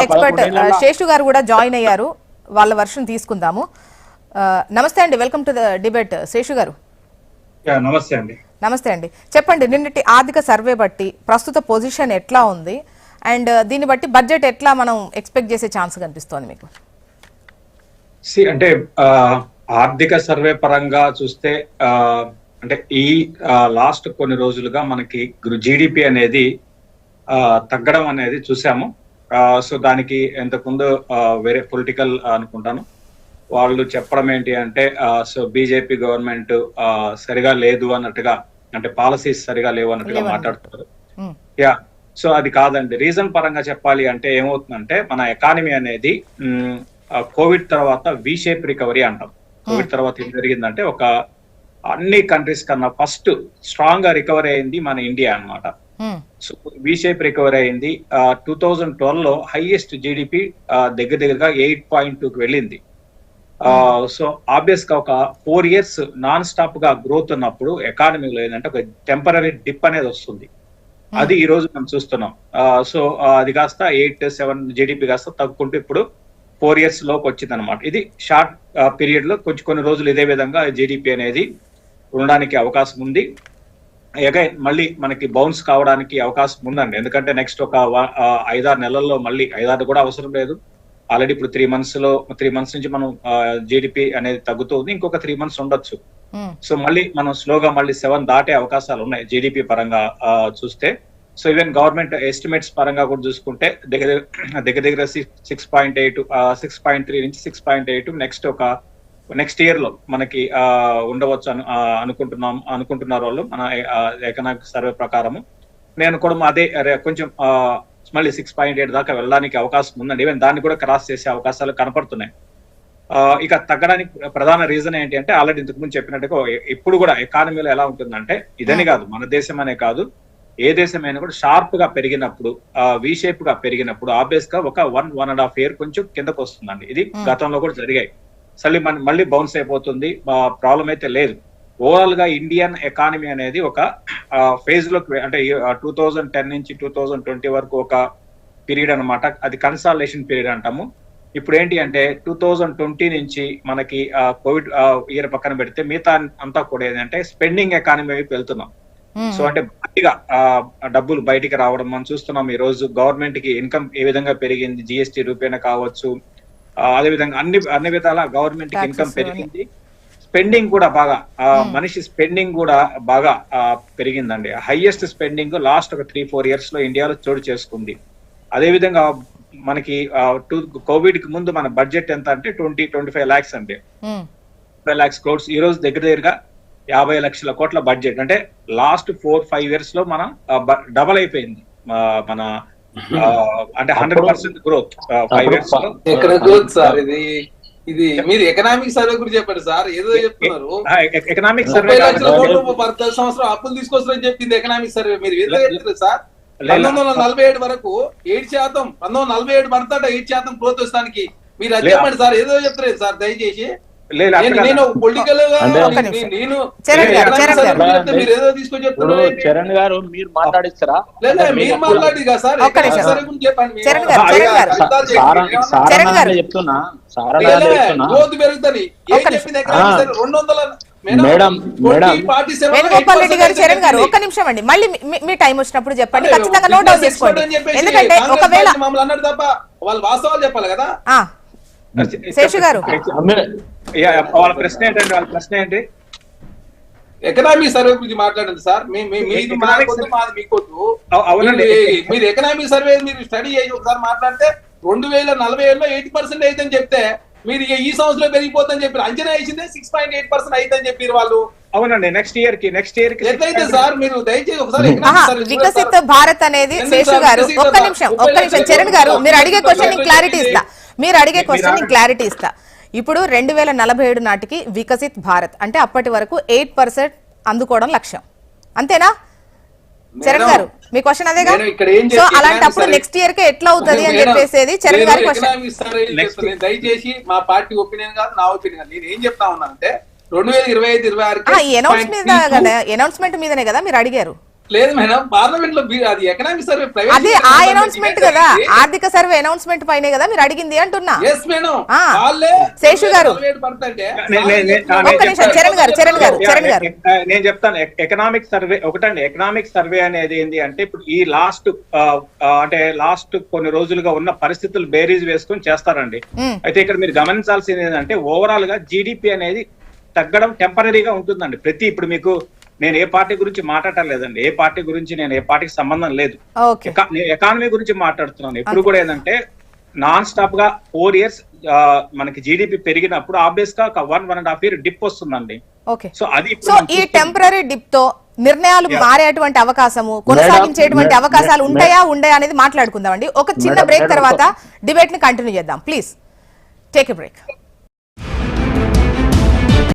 Expert Seshu గారు కూడా join అయ్యారు, వాళ్ళ వర్షన్ తీసుకుందాము. నమస్తే అండి, welcome to the debate. Seshu గారు నమస్తే అండి. నమస్తే అండి, చెప్పండి నిన్నటి ఆర్థిక సర్వే బట్టి ప్రస్తుత పొజిషన్ ఎట్లా ఉంది అండ్ దీన్ని బట్టి బడ్జెట్ ఎట్లా మనం ఎక్స్పెక్ట్ చేసే ఛాన్స్ కనిపిస్తోంది మీకు? అంటే ఆర్థిక సర్వే పరంగా చూస్తే అంటే ఈ లాస్ట్ కొన్ని రోజులుగా మనకి జీడిపి అనేది తగ్గడం అనేది చూసాము. సో దానికి ఇంతకుముందు వేరే పొలిటికల్ అనుకుంటాను వాళ్ళు చెప్పడం ఏంటి అంటే సో బీజేపీ గవర్నమెంట్ సరిగా లేదు అన్నట్టుగా, అంటే పాలసీస్ సరిగా లేవు అన్నట్టుగా మాట్లాడుతున్నారు. యా, సో అది కాదండి. రీజన్ పరంగా చెప్పాలి అంటే ఏమవుతుందంటే మన ఎకానమీ అనేది కోవిడ్ తర్వాత వి షేప్ రికవరీ అంటాం. కోవిడ్ తర్వాత ఏం జరిగిందంటే ఒక అన్ని కంట్రీస్ కన్నా ఫస్ట్ స్ట్రాంగ్ గా రికవరీ అయింది మన ఇండియా అన్నమాట. సో వి షేప్ రికవరీ అయింది. 2012 లో హైయెస్ట్ జీడిపి దగ్గరగా 8.2కి వెళ్ళింది. సో ఆబ్వియస్ గా ఒక 4 years నాన్ స్టాప్ గా గ్రోత్ ఉన్నప్పుడు ఎకానమీలో ఏంటంటే ఒక టెంపరీ డిప్ అనేది వస్తుంది. అది ఈ రోజు మనం చూస్తున్నాం. సో అది కాస్త 8-7 జీడిపి కాస్త తగ్గుకుంటూ ఇప్పుడు 4 years లోకి వచ్చింది అనమాట. ఇది షార్ట్ పీరియడ్ లో కొన్ని రోజులు ఇదే విధంగా జీడిపి అనేది ఉండడానికి అవకాశం ఉంది. అగైన్ మళ్ళీ మనకి బౌన్స్ కావడానికి అవకాశం ఉందండి. ఎందుకంటే నెక్స్ట్ ఒక 5-6 నెలల్లో, మళ్ళీ 5-6 కూడా అవసరం లేదు, ఆల్రెడీ ఇప్పుడు 3 months నుంచి మనం జీడిపి అనేది తగ్గుతుంది. ఇంకొక 3 months ఉండొచ్చు. సో మళ్ళీ మనం స్లోగా మళ్ళీ 7 దాటే అవకాశాలు ఉన్నాయి జీడిపి పరంగా చూస్తే. సో ఈవెన్ గవర్నమెంట్ ఎస్టిమేట్స్ పరంగా కూడా చూసుకుంటే దగ్గర 6.8, 6.3 నుంచి 6.8 నెక్స్ట్ ఇయర్ లో మనకి ఉండవచ్చు అనుకుంటున్నారు వాళ్ళు మన ఎకనామిక్ సర్వే ప్రకారము. నేను కూడా అదే కొంచెం మళ్ళీ 6.8 దాకా వెళ్ళడానికి అవకాశం ఉందండి. ఈవెన్ దాన్ని కూడా క్రాస్ చేసే అవకాశాలు కనపడుతున్నాయి. ఇక తగ్గడానికి ప్రధాన రీజన్ ఏంటి అంటే ఆల్రెడీ ఇంతకు ముందు చెప్పినట్టుగా ఇప్పుడు కూడా ఎకానమీలో ఎలా ఉంటుందంటే ఇదని కాదు, మన దేశం అనే కాదు, ఏ దేశమైనా కూడా షార్ప్ గా పెరిగినప్పుడు, వి షేప్ గా పెరిగినప్పుడు ఆబ్వియస్ గా ఒక 1.5 year కొంచెం కిందకు వస్తుందండి. ఇది గతంలో కూడా జరిగాయి. మళ్ళీ బౌన్స్ అయిపోతుంది, ప్రాబ్లం అయితే లేదు. ఓవరాల్ గా ఇండియన్ ఎకానమీ అనేది ఒక ఫేజ్ లోకి, అంటే 2010 నుంచి 2020 వరకు ఒక పీరియడ్ అనమాట. అది కన్సాలిడేషన్ పీరియడ్ అంటాము. ఇప్పుడు ఏంటి అంటే 2020 నుంచి మనకి కోవిడ్ ఇయర్ పక్కన పెడితే మిగతా అంతా కూడా ఏంటంటే స్పెండింగ్ ఎకానమీ వైపు వెళ్తున్నాం. సో అంటే బయటిగా డబ్బులు బయటికి రావడం మనం చూస్తున్నాం. ఈ రోజు గవర్నమెంట్ కి ఇన్కమ్ ఏ విధంగా పెరిగింది, జిఎస్టీ రూపేణా కావచ్చు, అదే విధంగా అన్ని విధాల గవర్నమెంట్ కి ఇన్కమ్ పెరిగింది. స్పెండింగ్ కూడా బాగా, మనిషి స్పెండింగ్ కూడా బాగా పెరిగిందండి. హైయెస్ట్ స్పెండింగ్ లాస్ట్ ఒక 3-4 years లో ఇండియాలో చోటు చేసుకుంది. అదే విధంగా మనకి కోవిడ్ కి ముందు మన బడ్జెట్ ఎంత అంటే 20-25 lakhs అండి, 25 lakhs crores. ఈ రోజు దగ్గరగా 50 లక్షల కోట్ల బడ్జెట్. అంటే లాస్ట్ 4-5 years లో మనం డబల్ అయిపోయింది మన, అంటే 100% గ్రోత్ 5 years లో. ఎక్కడ గ్రోత్ సార్? ఇది మీరు ఎకనామిక్ సర్వే గురించి చెప్పండి సార్, ఏదో చెప్తున్నారు. ఎకనామిక్ సర్వే 10 సంవత్సరం అప్పులు తీసుకొస్తారని చెప్పింది ఎకనామిక్ సర్వే. మీరు ఏదో చెప్తున్నారు సార్. 1947 వరకు 7%, 1947 పడతాట 8% గ్రోత్ వస్తానికి. మీరు అది చెప్పండి సార్, ఏదో చెప్తారు సార్ దయచేసి. నేను పొలిటికల్ గా మీరు ఏదో తీసుకొని చెప్తున్నారు. చరణ్ గారు మీరు మాట్లాడిస్తారా? లేదా మీరు మాట్లాడి కదా సార్, చెప్పండి. చెప్తున్నా గ్రోత్ పెరుగుతుంది. ఏం చెప్పింది ఎకనామిక్ సర్వే? 200 వేణుగోపాల్ రెడ్డి గారు, చరణ్ గారు ఒక్క నిమిషం అండి, మళ్ళీ మీ టైం వచ్చినప్పుడు చెప్పండి, ఖచ్చితంగా నోట్ డౌన్ చేసుకోండి. ఎందుకంటే ఒకవేళ మమ్మల్ని అన్నాడు తప్ప వాళ్ళు వాస్తవాలు చెప్పాలి కదా. శేషు గారు వాళ్ళ ప్రశ్న ఏంటి? ఎకనామిక్ సర్వే గురించి మాట్లాడండి సార్. మీది మాది మీకొద్దు. అవునండి, మీరు ఎకనామిక్ సర్వే మీరు స్టడీ చేసి ఒకసారి మాట్లాడితే 2047లో 80% అయితని చెప్తే మీరు ఈ సంవత్సరం పెరిగిపోతుందని చెప్పారు. అంచనా వేసిందే 6.8% అయితని చెప్పారు వాళ్ళు. అవునండి, నెక్స్ట్ ఇయర్ కి ఎట్లయితే సార్ మీరు దయచేసి ఒకసారి వికసిత్ భారత్ అనేది. శేషు గారు ఒక్క నిమిషం చరణ్ గారు, మీరు అడిగే క్వశ్చన్ క్లారిటీ ఇస్తా. ఇప్పుడు 2047 నాటికి వికసిత్ భారత్ అంటే అప్పటి వరకు 8% అందుకోవడం లక్ష్యం, అంతేనా చరణ్ గారు? మీ క్వశ్చన్ అదేగా? సో అలాంటప్పుడు నెక్స్ట్ ఇయర్ కి ఎట్లా అవుతుంది అని చెప్పేసి చరణ్ గారి క్వశ్చన్. దయచేసి మా పార్టీ ఒపీనియన్ కాదు, నా ఒపీనియన్ కాదు. నేను ఏం చెప్తా ఉన్నానంటే 2025-26 అనౌన్స్మెంట్ మీదనే కదా మీరు అడిగారు. లేదు మేడం, పార్లమెంట్ లో అది ఎకనామిక్ సర్వే అది ఆ అనౌన్స్మెంట్ కదా, ఆర్థిక సర్వే అనౌన్స్మెంట్ పైనే కదా మీరు అడిగింది అంటున్నా. ఎస్ మేడం, ఆ, వాళ్ళే శేషు గారు 47% ఒక్క నిమిషం, చరణ్ గారు నేను చెప్తాను. ఎకనామిక్ సర్వే ఒకటండి. ఎకనామిక్ సర్వే అనేది ఏంటి అంటే ఇప్పుడు ఈ లాస్ట్ కొన్ని రోజులుగా ఉన్న పరిస్థితులు బేరీజ్ వేసుకొని చేస్తారండి. అయితే ఇక్కడ మీరు గమనించాల్సింది ఏంటంటే ఓవరాల్ గా జీడిపి అనేది తగ్గడం టెంపరీగా ఉంటుందండి. ఇప్పుడు మీకు నేను ఏ పార్టీ గురించి మాట్లాడటం లేదండి, ఏ పార్టీ గురించి నేను ఏ పార్టీకి సంబంధం లేదు, ఎకానమీ గురించి మాట్లాడుతున్నాను. ఎప్పుడు కూడా ఏంటంటే నాన్ స్టాప్ గా 4 years మనకి జీడిపి పెరిగినప్పుడు ఆబ్వియస్ గా 1.5 year డిప్ వస్తుందండి. సో అది ఈ టెంపరీ డిప్ తో నిర్ణయాలు మారేటువంటి అవకాశము, కొనసాగించేటువంటి అవకాశాలు ఉంటాయా ఉండయా అనేది మాట్లాడుకుందామండి. ఒక చిన్న బ్రేక్ తర్వాత డిబేట్ ని కంటిన్యూ చేద్దాం. Please take a break.